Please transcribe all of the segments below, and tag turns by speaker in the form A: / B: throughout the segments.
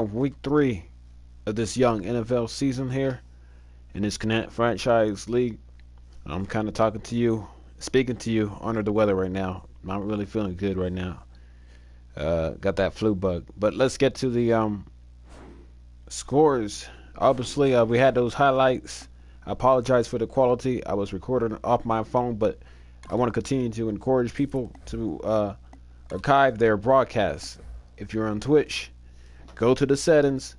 A: of week 3 of this young NFL season here in this Connect franchise league. I'm kind of talking to you, speaking to you under the weather right now. Not really feeling good right now. Got that flu bug. But let's get to the scores. Obviously, we had those highlights. I apologize for the quality. I was recording off my phone, but I want to continue to encourage people to archive their broadcasts. If you're on Twitch, go to the settings,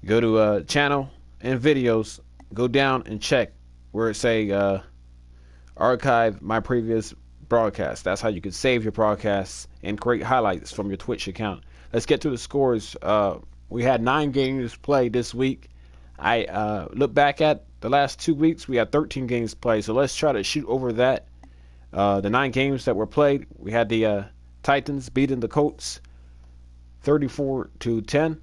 A: go to channel and videos, go down and check where it say archive my previous broadcast. That's how you can save your broadcasts and create highlights from your Twitch account. Let's get to the scores. We had 9 games played this week. I look back at the last 2 weeks. We had 13 games played, so let's try to shoot over that. The 9 games that were played, we had the Titans beating the Colts 34-10.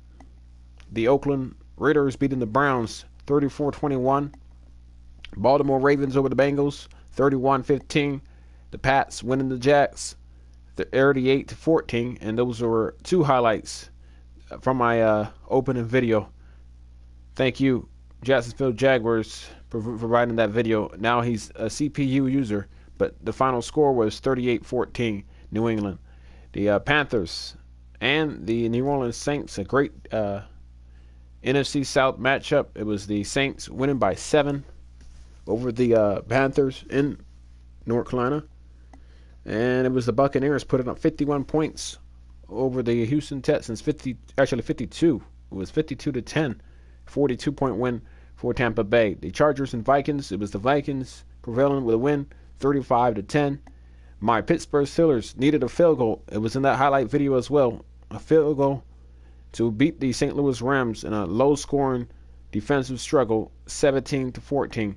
A: The Oakland Raiders beating the Browns 34-21. Baltimore Ravens over the Bengals 31-15. The Pats winning the Jacks 38-14. And those were 2 highlights from my opening video. Thank you, Jacksonville Jaguars, for providing that video. Now he's a CPU user, but the final score was 38-14, New England. The Panthers and the New Orleans Saints, a great NFC South matchup. It was the Saints winning by 7 over the Panthers in North Carolina. And it was the Buccaneers putting up 51 points over the Houston Texans, 52. It was 52-10, 42-point win for Tampa Bay. The Chargers and Vikings, it was the Vikings prevailing with a win, 35-10. My Pittsburgh Steelers needed a field goal. It was in that highlight video as well. A field goal to beat the St. Louis Rams in a low-scoring defensive struggle, 17-14.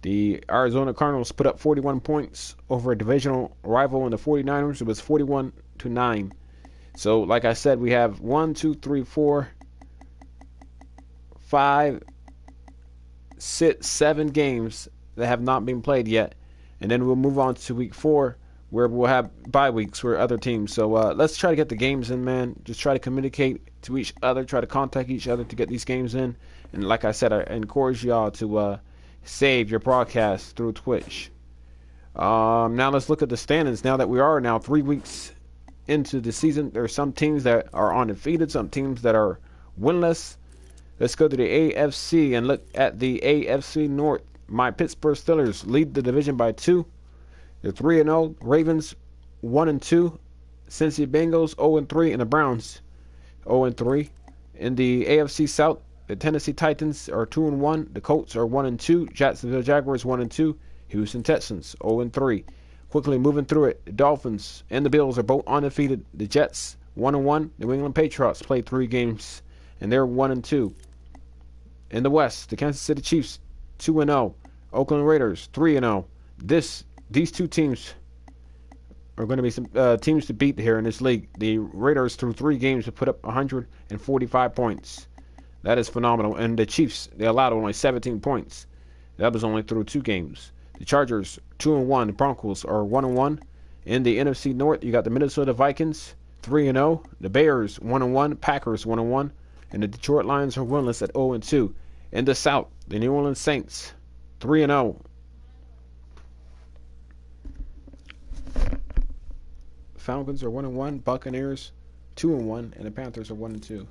A: The Arizona Cardinals put up 41 points over a divisional rival in the 49ers. It was 41-9. So, like I said, we have 1, 2, 3, 4, 5, 6, 7 games that have not been played yet. And then we'll move on to week 4, where we'll have bye weeks for other teams. So let's try to get the games in, man. Just try to communicate to each other, try to contact each other to get these games in. And like I said, I encourage y'all to save your broadcast through Twitch. Now let's look at the standings. Now that we are now 3 weeks into the season, there are some teams that are undefeated, some teams that are winless. Let's go to the AFC and look at the AFC North. My Pittsburgh Steelers lead the division by 2. They're 3-0. Ravens 1-2. Cincy Bengals 0-3, and the Browns 0-3. In the AFC South, the Tennessee Titans are 2-1. The Colts are 1-2. Jacksonville Jaguars 1-2. Houston Texans 0-3. Quickly moving through it, the Dolphins and the Bills are both undefeated. The Jets 1-1. New England Patriots played 3 games, and they're 1-2. In the West, the Kansas City Chiefs 2-0. Oakland Raiders 3-0. These 2 teams are going to be some teams to beat here in this league. The Raiders through 3 games have put up 145 points. That is phenomenal. And the Chiefs, they allowed only 17 points. That was only through 2 games. The Chargers 2-1. The Broncos are 1-1. In the NFC North, you got the Minnesota Vikings 3-0. The Bears 1-1. Packers 1-1. And the Detroit Lions are winless at 0-2. In the South, the New Orleans Saints 3-0. Falcons are 1-1. Buccaneers 2-1, and the Panthers are 1-2.